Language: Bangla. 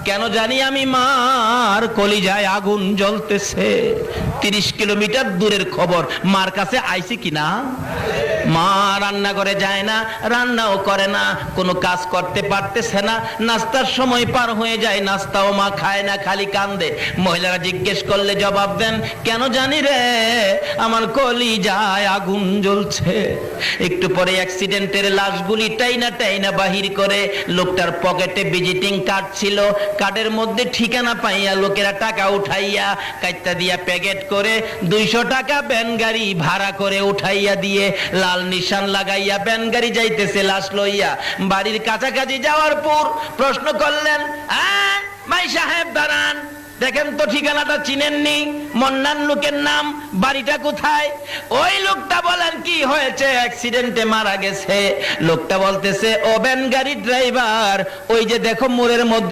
কেন জানি আমি মার কলিজায় আগুন জ্বলতেছে। 30 কিলোমিটার দূরের খবর, মার কাছে আইছি কিনা। মা রান্না করে যায় না, রান্নাও করে না, কোনো কাজ করতে পারতেছে না। নাস্তার সময় পার হয়ে যায়, নাস্তাও মা খায় না, খালি কান্দে। মহিলারা জিজ্ঞেস করলে জবাব দেন, কেন জানি রে আমার কলিজায় আগুন জ্বলছে। একটু পরে অ্যাক্সিডেন্টের লাশগুলি টাইনা টাইনা বাহির করে, লোকটার পকেটে ভিজিটিং কার্ড ছিল, কার্ডের মধ্যে ঠিকানা পাইয়া লোকেরা টাকা উঠাইয়া কাইট্টা দিয়া প্যাকেট করে 200 টাকা ভ্যান গাড়ি ভাড়া করে উঠাইয়া দিয়ে লাল নিশান লাগাইয়া ভ্যান গাড়ি যাইতেছে লাশ লইয়া। বাড়ির কাছাকাছি যাওয়ার পর প্রশ্ন করলেন, ভাই সাহেব দাঁড়ান, দেখেন তো ঠিকানাটা চিনেননি, মন্নান লোকের নাম, বাড়িটা কোথায়? ওই লোকটা বলেন কি হয়েছে, অ্যাক্সিডেন্টে মারা গেছে। লোকটা বলতেছে, ও ভ্যান গাড়ির ড্রাইভার, ওই যে দেখো মোড়ের মধ্যে